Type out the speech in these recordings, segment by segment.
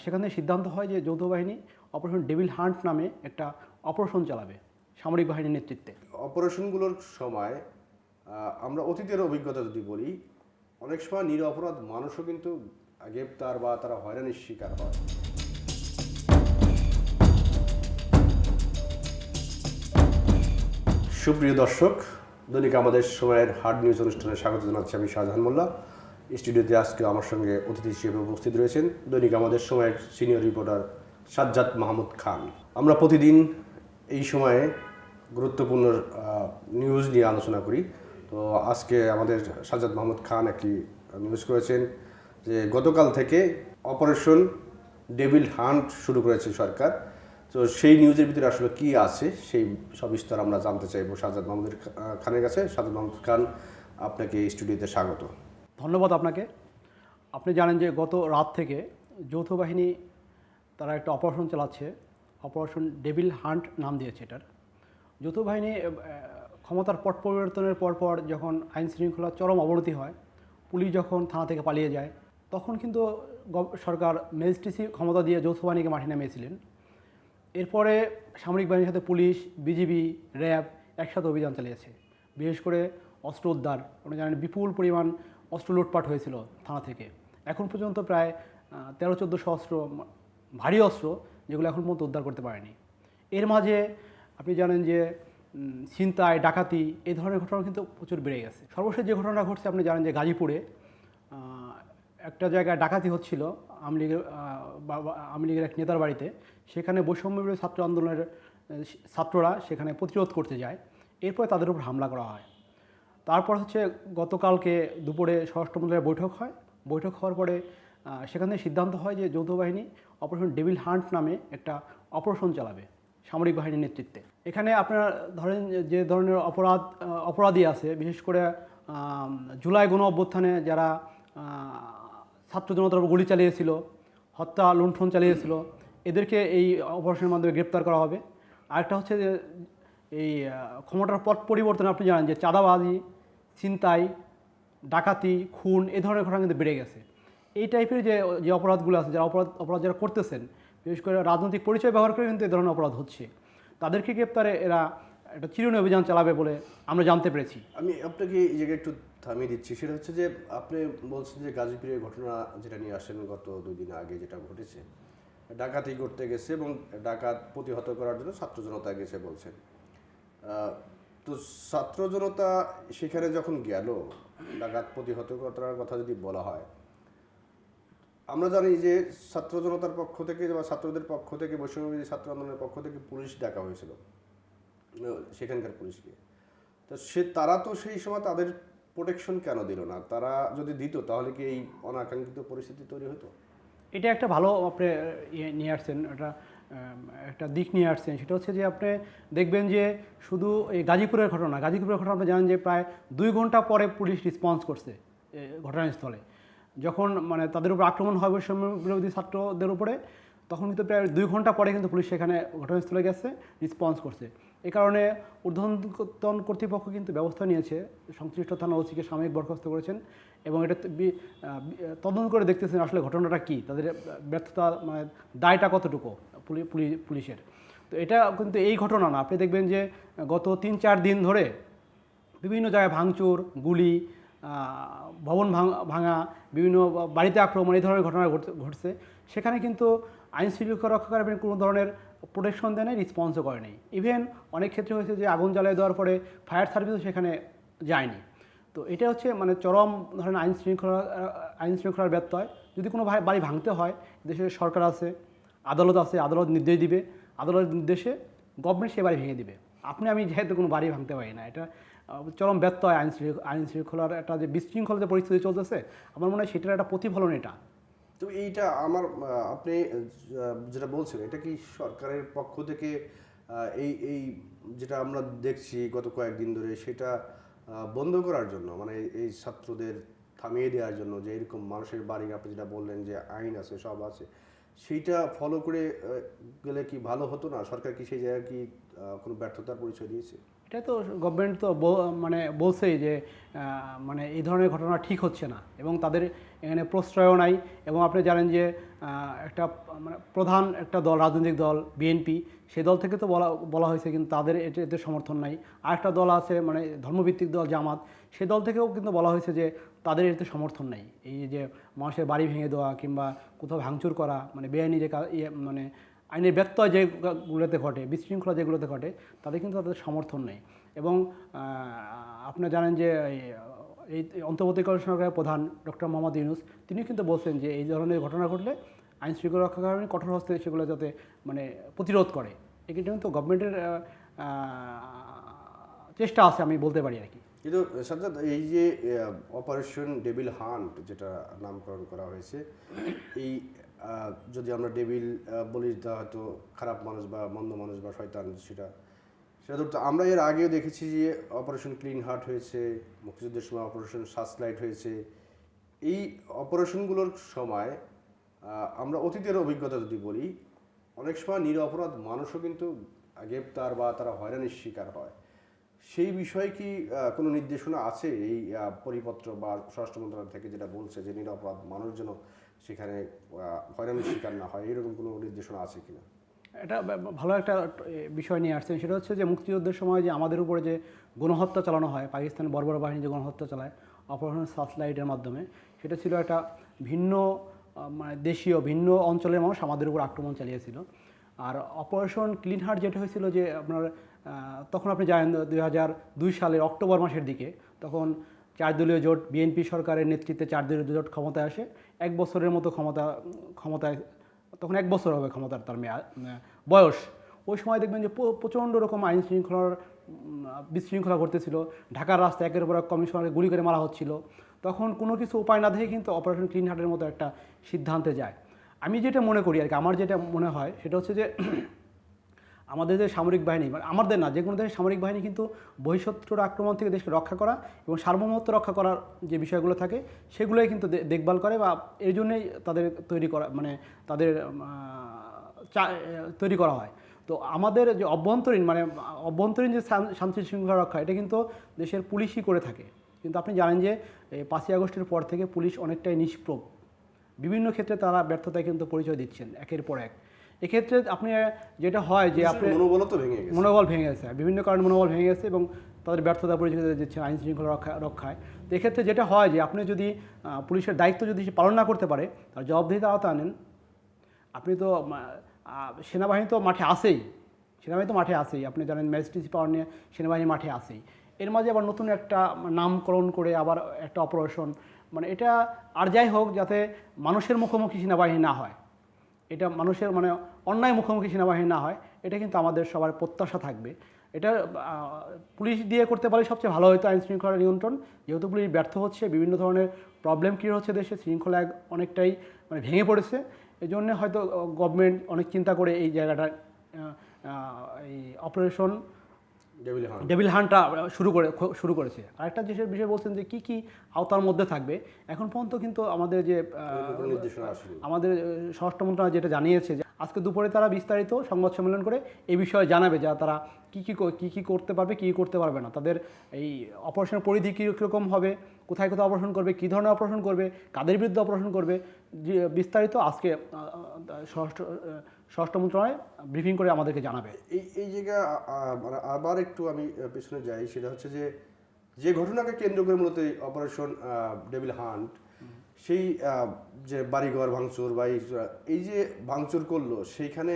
সেখানে সিদ্ধান্ত হয় যে যৌথ বাহিনী অপারেশন ডেভিল হান্ট নামে একটা অপারেশন চালাবে সামরিক বাহিনীর নেতৃত্বে। অপারেশনগুলোর সময় আমরা অতীতের অভিজ্ঞতা যদি বলি, অনেক সময় নিরপরাধ মানুষও কিন্তু গ্রেপ্তার বা তারা হয়রানির শিকার হয়। সুপ্রিয় দর্শক, দৈনিক আমাদের সময়ের হার্ড নিউজ অনুষ্ঠানে স্বাগত জানাচ্ছি আমি শাহজাহান মোল্লা। স্টুডিওতে আজকে আমার সঙ্গে অতিথি হিসেবে উপস্থিত রয়েছেন দৈনিক আমাদের সময়ের সিনিয়র রিপোর্টার সাজ্জাদ মাহমুদ খান। আমরা প্রতিদিন এই সময়ে গুরুত্বপূর্ণ নিউজ নিয়ে আলোচনা করি। তো আজকে আমাদের সাজ্জাদ মাহমুদ খান একটি নিউজ করেছেন যে গতকাল থেকে অপারেশন ডেভিল হান্ট শুরু করেছে সরকার। তো সেই নিউজের ভিতরে আসলে কি আছে সেই সব বিস্তার আমরা জানতে চাইবো সাজ্জাদ মাহমুদ খানের কাছে। সাজ্জাদ মাহমুদ খান, আপনাকে স্টুডিওতে স্বাগত। ধন্যবাদ আপনাকে। আপনি জানেন যে গত রাত থেকে যৌথ বাহিনী তারা একটা অপারেশন চালাচ্ছে, অপারেশন ডেভিল হান্ট নাম দিয়েছে এটার। যৌথ বাহিনী ক্ষমতার পট পরিবর্তনের পরপর যখন আইন শৃঙ্খলার চরম অবনতি হয়, পুলিশ যখন থানা থেকে পালিয়ে যায়, তখন কিন্তু সরকার ম্যাজিস্ট্রেসি ক্ষমতা দিয়ে যৌথ বাহিনীকে মাঠে নামিয়েছিলেন। এরপরে সামরিক বাহিনীর সাথে পুলিশ, বিজিবি, র্যাব একসাথে অভিযান চালিয়েছে। বিশেষ করে অস্ত্র উদ্ধার, আপনি জানেন বিপুল পরিমাণ অস্ত্র লুটপাট হয়েছিল থানা থেকে। এখন পর্যন্ত প্রায় 13-1400 অস্ত্র, ভারী অস্ত্র, যেগুলো এখন পর্যন্ত উদ্ধার করতে পারেনি। এর মাঝে আপনি জানেন যে ছিনতাই, ডাকাতি এই ধরনের ঘটনা কিন্তু প্রচুর বেড়ে গেছে। সর্বশেষ যে ঘটনা ঘটছে আপনি জানেন যে গাজীপুরে একটা জায়গায় ডাকাতি হচ্ছিল আওয়ামী লীগের এক নেতার বাড়িতে। সেখানে বৈষম্যবিরোধী ছাত্র আন্দোলনের ছাত্ররা সেখানে প্রতিরোধ করতে যায়। এরপরে তাদের উপর হামলা করা হয়। তারপর হচ্ছে গতকালকে দুপুরে স্বরাষ্ট্র মন্ত্রণালয়ের বৈঠক হয়। বৈঠক হওয়ার পরে সেখানে সিদ্ধান্ত হয় যে যৌথ বাহিনী অপারেশন ডেভিল হান্ট নামে একটা অপারেশন চালাবে সামরিক বাহিনীর নেতৃত্বে। এখানে আপনারা ধরেন যে ধরনের অপরাধী আছে, বিশেষ করে জুলাই গণ অভ্যুত্থানে যারা ছাত্র জনতার উপর গুলি চালিয়েছিল, হত্যা লুণ্ঠন চালিয়েছিল, এদেরকে এই অপারেশনের মাধ্যমে গ্রেপ্তার করা হবে। আরেকটা হচ্ছে যে এই ক্ষমতার পট পরিবর্তনে আপনি জানেন যে চাঁদাবাজি, ছিনতাই, ডাকাতি, খুন এই ধরনের ঘটনা কিন্তু বেড়ে গেছে। এই টাইপের যে অপরাধগুলো আছে, যারা অপরাধ যারা করতেছেন, বিশেষ করে রাজনৈতিক পরিচয় ব্যবহার করে কিন্তু এই ধরনের অপরাধ হচ্ছে, তাদেরকে গ্রেপ্তারে এরা একটা চিরুনি অভিযান চালাবে বলে আমরা জানতে পেরেছি। আমি আপনাকে এই জায়গায় একটু থামিয়ে দিচ্ছি। সেটা হচ্ছে যে আপনি বলছেন যে গাজীপুরের ঘটনা যেটা নিয়ে আসেন গত 2 দিন আগে যেটা ঘটেছে, ডাকাতি করতে গেছে এবং ডাকাত প্রতিহত করার জন্য ছাত্র জনতা গেছে বলছেন। তো ছাত্র জনতা সেখানে যখন গেল ডাকাত প্রতিহত করার কথা যদি বলা হয়, আমরা জানি যে ছাত্র জনতার পক্ষ থেকে বা ছাত্রদের পক্ষ থেকে বৈষম্যবিরোধী ছাত্র আন্দোলনের পক্ষ থেকে পুলিশ ডাকা হয়েছিল সেখানকার পুলিশকে। তো তারা তো সেই সময় তাদের প্রোটেকশন কেন দিল না? তারা যদি দিত তাহলে কি এই অনাকাঙ্ক্ষিত পরিস্থিতি তৈরি হতো? এটা একটা ভালো আপনি নিয়ে আসছেন, একটা দিক নিয়ে আসছেন। সেটা হচ্ছে যে আপনি দেখবেন যে শুধু এই গাজীপুরের ঘটনা আপনি জানেন যে প্রায় 2 ঘন্টা পরে পুলিশ রেসপন্স করছে ঘটনাস্থলে। যখন মানে তাদের উপর আক্রমণ হয় বৈষম্য বিরোধী ছাত্রদের উপরে, তখন কিন্তু প্রায় 2 ঘন্টা পরে কিন্তু পুলিশ সেখানে ঘটনাস্থলে গেছে, রেসপন্স করছে। এই কারণে ঊর্ধ্বতন কর্তৃপক্ষ কিন্তু ব্যবস্থা নিয়েছে, সংশ্লিষ্ট থানা ওসিকে সাময়িক বরখাস্ত করেছেন এবং এটা তদন্ত করে দেখতেছেন আসলে ঘটনাটা কী, তাদের ব্যর্থতা মানে দায়টা কতটুকু পুলিশের। তো এটা কিন্তু এই ঘটনা না, আপনি দেখবেন যে গত 3-4 দিন ধরে বিভিন্ন জায়গায় ভাঙচুর, গুলি, ভবন ভাঙা, বিভিন্ন বাড়িতে আক্রমণ এই ধরনের ঘটনা ঘটছে। সেখানে কিন্তু আইন শৃঙ্খলা রক্ষাকারী বাহিনী কোনো ধরনের প্রোটেকশন দেয় নাই, রেসপন্সও করে নেই। ইভেন অনেক ক্ষেত্রে হয়েছে যে আগুন জ্বালিয়ে দেওয়ার পরে ফায়ার সার্ভিসও সেখানে যায়নি। তো এটা হচ্ছে মানে চরম ধরনের আইন শৃঙ্খলার ব্যত্যয়। যদি কোনো বাড়ি ভাঙতে হয়, দেশের সরকার আছে, আদালত আছে, আদালত নির্দেশ দিবে, আদালতের নির্দেশে গভর্নমেন্ট সে বাড়ি ভেঙে দিবে। আমি যেহেতু কোনো বাড়ি ভাঙতে পারি না, এটা চরম ব্যত্যয় আইন শৃঙ্খলার একটা যে বিশৃঙ্খল যে পরিস্থিতি চলতেছে, আমার মনে হয় সেটার একটা প্রতিফলন এটা। তো এইটা আপনি যেটা বলছেন, এটা কি সরকারের পক্ষ থেকে এই যেটা আমরা দেখছি গত কয়েকদিন ধরে, সেটা বন্ধ করার জন্য, মানে এই ছাত্রদের থামিয়ে দেওয়ার জন্য, যে এরকম মানুষের বাড়ি আপনি যেটা বললেন যে আইন আছে, সব আছে, সেইটা ফলো করে গেলে কি ভালো হতো না? সরকার কি সেই জায়গায় কি কোনো ব্যর্থতার পরিচয় দিয়েছে? এটা তো গভর্নমেন্ট তো মানে বলছেই যে মানে এই ধরনের ঘটনা ঠিক হচ্ছে না এবং তাদের এখানে প্রশ্রয়ও নাই। এবং আপনি জানেন যে একটা মানে প্রধান একটা দল, রাজনৈতিক দল বিএনপি, সেই দল থেকে তো বলা হয়েছে, কিন্তু তাদের এতে সমর্থন নাই। আরেকটা দল আছে মানে ধর্মভিত্তিক দল জামাত, সে দল থেকেও কিন্তু বলা হয়েছে যে তাদের এতে সমর্থন নাই। এই যে মানুষের বাড়ি ভেঙে দেওয়া কিংবা কোথাও ভাঙচুর করা, মানে বেআইনি যে মানে আইনের ব্যত্যয় যেগুলোতে ঘটে, বিশৃঙ্খলা যেগুলোতে ঘটে, তাদের কিন্তু তাদের সমর্থন নেই। এবং আপনারা জানেন যে এই অন্তর্বর্তীকালীন সরকারের প্রধান ডক্টর মোহাম্মদ ইউনূস, তিনি কিন্তু বলছেন যে এই ধরনের ঘটনা ঘটলে আইন শৃঙ্খলা রক্ষাকারী কঠোর হস্তে সেগুলো যাতে মানে প্রতিরোধ করে। এটা কিন্তু গভর্নমেন্টের চেষ্টা আছে আমি বলতে পারি আর কি। কিন্তু সাজ্জাদ, এই যে অপারেশন ডেভিল হান্ট যেটা নামকরণ করা হয়েছে, এই যদি আমরা ডেভিল বলি তা হয়তো খারাপ মানুষ বা মন্দ মানুষ বা শয়তান, সেটা ধরতে আমরা এর আগেও দেখেছি যে অপারেশন ক্লিন হার্ট হয়েছে, মুক্তিযুদ্ধের সময় অপারেশন সার্চলাইট হয়েছে। এই অপারেশনগুলোর সময় আমরা অতীতের অভিজ্ঞতা যদি বলি, অনেক সময় নিরপরাধ মানুষও কিন্তু গ্রেপ্তার বা তারা হয়রানির শিকার হয়। সেই বিষয়ে কি কোনো নির্দেশনা আছে এই পরিপত্র বা স্বরাষ্ট্র মন্ত্রণালয় থেকে, যেটা বলছে যে নিরপরাধ মানুষ যেন সেখানে হয়রানির শিকার না হয়, এরকম কোনো নির্দেশনা আছে কিনা? এটা ভালো একটা বিষয় নিয়ে আসছেন। সেটা হচ্ছে যে মুক্তিযুদ্ধের সময় যে আমাদের উপরে যে গণহত্যা চালানো হয়, পাকিস্তানের বর্বর বাহিনী যে গণহত্যা চালায় অপারেশন সার্চলাইটের মাধ্যমে, সেটা ছিল একটা ভিন্ন মানে দেশীয় ভিন্ন অঞ্চলের মানুষ আমাদের উপর আক্রমণ চালিয়েছিল। আর অপারেশন ক্লিন হার্ট যেটা হয়েছিল যে আপনার তখন আপনি জানেন 2002 সালের অক্টোবর মাসের দিকে, তখন 4 দলীয় জোট বিএনপি সরকারের নেতৃত্বে 4 দলীয় জোট ক্ষমতায় আসে। 1 বছরের মতো ক্ষমতায় তখন 1 বছর হবে ক্ষমতার তার বয়স। ওই সময় দেখবেন যে প্রচণ্ড রকম আইন শৃঙ্খলার বিশৃঙ্খলা ঘটতেছিল। ঢাকার রাস্তায় একের পর এক কমিশনারকে গুলি করে মারা হচ্ছিল। তখন কোনো কিছু উপায় না দেখে কিন্তু অপারেশন ক্লিন হার্টের মতো একটা সিদ্ধান্তে যায়। আমি যেটা মনে করি আর কি, আমার যেটা মনে হয় সেটা হচ্ছে যে আমাদের যে সামরিক বাহিনী, মানে আমাদের না, যে কোনো দেশের সামরিক বাহিনী কিন্তু বহিঃশত্রুর আক্রমণ থেকে দেশকে রক্ষা করা এবং সার্বভৌমত্ব রক্ষা করার যে বিষয়গুলো থাকে সেগুলোই কিন্তু দেখভাল করে, বা এই জন্যই তাদের তৈরি করা, মানে তাদের তৈরি করা হয়। তো আমাদের যে অভ্যন্তরীণ যে শান্তি শৃঙ্খলা রক্ষা, এটা কিন্তু দেশের পুলিশই করে থাকে। কিন্তু আপনি জানেন যে 5ই আগস্টের পর থেকে পুলিশ অনেকটাই নিষ্প্রভ, বিভিন্ন ক্ষেত্রে তারা ব্যর্থতায় কিন্তু পরিচয় দিচ্ছেন একের পর এক। এক্ষেত্রে আপনি যেটা হয় যে আপনি মনোবল ভেঙে গেছে, বিভিন্ন কারণে মনোবল ভেঙে গেছে এবং তাদের ব্যর্থতা পরিচয় দিচ্ছেন আইন শৃঙ্খলা রক্ষায়। তো এক্ষেত্রে যেটা হয় যে আপনি যদি পুলিশের দায়িত্ব যদি সে পালন না করতে পারে, তার জবাবদিহিতার আওতায় আনেন। আপনি তো সেনাবাহিনী তো মাঠে আসেই, আপনি জানেন ম্যাজিস্ট্রেসি পাওয়ার নিয়ে সেনাবাহিনী মাঠে আসেই। এর মাঝে আবার নতুন একটা নামকরণ করে আবার একটা অপারেশন, মানে এটা আর যাই হোক, যাতে মানুষের মুখোমুখি সেনাবাহিনী না হয়, এটা মানুষের মানে অন্যায় মুখোমুখি সেনাবাহিনী না হয়, এটা কিন্তু আমাদের সবার প্রত্যাশা থাকবে। এটা পুলিশ দিয়ে করতে পারলে সবচেয়ে ভালো হতো আইন শৃঙ্খলা নিয়ন্ত্রণ। যেহেতু পুলিশ ব্যর্থ হচ্ছে, বিভিন্ন ধরনের প্রবলেম ক্রিয়েট হচ্ছে দেশে, শৃঙ্খলা অনেকটাই মানে ভেঙে পড়েছে। এই জন্য হয়তো গভর্নমেন্ট অনেক চিন্তা করে এই জায়গাটা এই অপারেশন ডেভিল হান্টটা শুরু করেছে। আরেকটা বিষয় বলছেন যে কি আওতার মধ্যে থাকবে, এখন পর্যন্ত কিন্তু আমাদের যে আমাদের স্বরাষ্ট্র মন্ত্রণালয় যেটা জানিয়েছে যে আজকে দুপুরে তারা বিস্তারিত সংবাদ সম্মেলন করে এই বিষয়ে জানাবে, যা তারা কি করতে পারবে, কি করতে পারবে না, তাদের এই অপারেশনের পরিধি কীরকম হবে, কোথায় অপারেশন করবে, কী ধরনের অপারেশন করবে, কাদের বিরুদ্ধে অপারেশন করবে, বিস্তারিত আজকে স্বরাষ্ট্র মন্ত্রণালয় ব্রিফিং করে আমাদেরকে জানাবে। এই জায়গা আবার একটু আমি পেছনে যাই, সেটা হচ্ছে যে ঘটনাকে কেন্দ্র করে মূলত অপারেশন ডেভিল হান্ট, সেই যে বাড়িঘর ভাঙচুর বা এই যে ভাঙচুর করলো, সেইখানে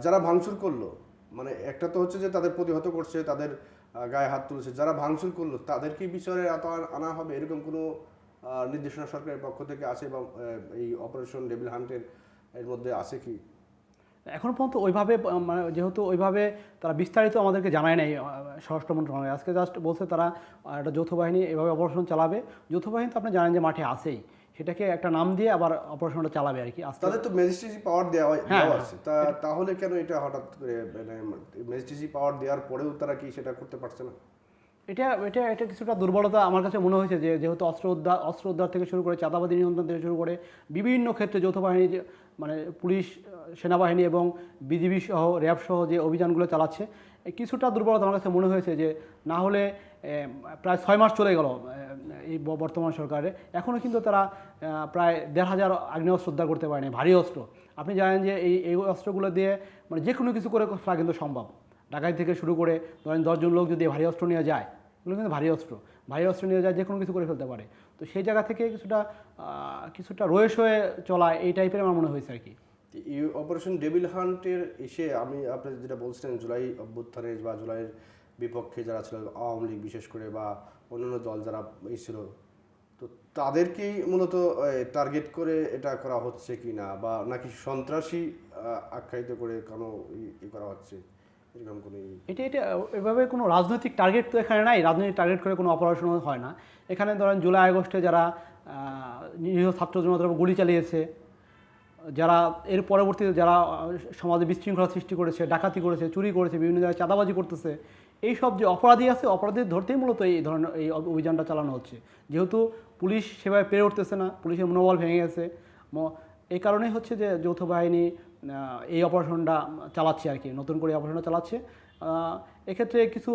যারা ভাঙচুর করলো, মানে একটা তো হচ্ছে যে তাদের প্রতিহত করছে, তাদের গায়ে হাত তুলছে, যারা ভাঙচুর করলো তাদেরকে বিচারের আওতায় আনা হবে, এরকম কোনো নির্দেশনা সরকারের পক্ষ থেকে আছে বা এই অপারেশন ডেভিল হান্টের এর মধ্যে আছে কি? এখন পর্যন্ত ওইভাবে মানে যেহেতু ওইভাবে তারা বিস্তারিত আমাদেরকে জানায় নাই স্বরাষ্ট্র মন্ত্রণালয়, আজকে জাস্ট বলছে তারা একটা যৌথ বাহিনী এভাবে অপারেশন চালাবে। যৌথ বাহিনী তো আপনি জানেন যে মাঠে আসেই, সেটাকে একটা নাম দিয়ে আবার অপারেশনটা চালাবে আর কি। তাদের তো ম্যাজিস্ট্রেসি পাওয়ার দেওয়া আছে, তাহলে কেন এটা হঠাৎ করে ম্যাজিস্ট্রেসি পাওয়ার দেওয়ার পরেও তারা কি সেটা করতে পারছে না? এটা কিছুটা দুর্বলতা আমার কাছে মনে হয়েছে, যেহেতু অস্ত্র উদ্ধার থেকে শুরু করে চাঁদাবাদী নিয়ন্ত্রণ থেকে শুরু করে বিভিন্ন ক্ষেত্রে যৌথ বাহিনী মানে পুলিশ, সেনাবাহিনী এবং বিজিবি সহ র্যাব সহ যে অভিযানগুলো চালাচ্ছে, কিছুটা দুর্বলতা আমার কাছে মনে হয়েছে। যে না হলে প্রায় 6 মাস চলে গেল এই বর্তমান সরকারে, এখনও কিন্তু তারা প্রায় 1,500 আগ্নেয়াস্ত্র উদ্ধার করতে পারেনি, ভারী অস্ত্র। আপনি জানেন যে এই অস্ত্রগুলো দিয়ে মানে যে কোনো কিছু করে ফেলা কিন্তু সম্ভব। ডাকাতি থেকে শুরু করে ধরেন 10 জন লোক যদি ভারী অস্ত্র নিয়ে যায়, এগুলো কিন্তু ভারী অস্ত্র নিয়ে যায়, যে কোনো কিছু করে ফেলতে পারে। তো সেই জায়গা থেকে কিছুটা রয়েস হয়ে চলা এই টাইপের আমার মনে হয়েছে আর কি। এই অপারেশন ডেভিল হান্টের এসে আমি আপনি যেটা বলছিলেন জুলাই অভ্যুত্থানে বা জুলাইয়ের বিপক্ষে যারা ছিল, আওয়ামী লীগ বিশেষ করে বা অন্যান্য দল যারা ছিল, তো তাদেরকেই মূলত টার্গেট করে এটা করা হচ্ছে কি না, বা নাকি সন্ত্রাসী আখ্যায়িত করে কোনো করা হচ্ছে, এরকম কোনো এটা এভাবে কোনো রাজনৈতিক টার্গেট তো এখানে নাই। রাজনৈতিক টার্গেট করে কোনো অপারেশন হয় না এখানে। ধরেন জুলাই আগস্টে যারা নিরীহ ছাত্র জনতার উপর গুলি চালিয়েছে, যারা এর পরবর্তীতে যারা সমাজে বিশৃঙ্খলা সৃষ্টি করেছে, ডাকাতি করেছে, চুরি করেছে, বিভিন্ন জায়গায় চাঁদাবাজি করতেছে, এই সব যে অপরাধী আছে, অপরাধীদের ধরতেই মূলত এই ধরনের এই অভিযানটা চালানো হচ্ছে। যেহেতু পুলিশ সেভাবে পেরে উঠতেছে না, পুলিশের মনোবল ভেঙে গেছে, এই কারণেই হচ্ছে যে যৌথ বাহিনী এই অপারেশনটা চালাচ্ছে আর কি, নতুন করে অপারেশনটা চালাচ্ছে। এক্ষেত্রে কিছু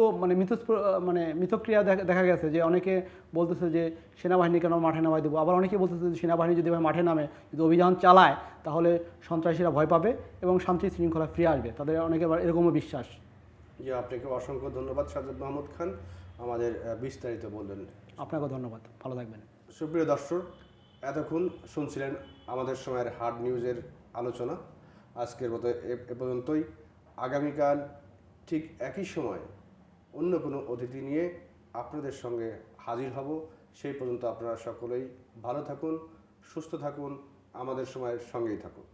মিথস্ক্রিয়া দেখা গেছে, যে অনেকে বলতেছে যে সেনাবাহিনী কেন মাঠে নামাই দেবো, আবার অনেকে বলতেছে যে সেনাবাহিনী যদি মাঠে নামে, যদি অভিযান চালায়, তাহলে সন্ত্রাসীরা ভয় পাবে এবং শান্তি শৃঙ্খলা ফিরে আসবে, তাদের অনেকে আবার এরকমও বিশ্বাস। যে আপনাকে অসংখ্য ধন্যবাদ সাজ্জাদ মাহমুদ খান, আমাদের বিস্তারিত বললেন। আপনাকেও ধন্যবাদ, ভালো থাকবেন। সুপ্রিয় দর্শক, এতক্ষণ শুনছিলেন আমাদের সময়ের হার্ড নিউজের আলোচনা। আজকের মতো এ পর্যন্তই। আগামীকাল ঠিক একই সময় অন্য কোনো অতিথি নিয়ে আপনাদের সঙ্গে হাজির হব। সেই পর্যন্ত আপনারা সকলেই ভালো থাকুন, সুস্থ থাকুন, আমাদের সময়ের সঙ্গেই থাকুন।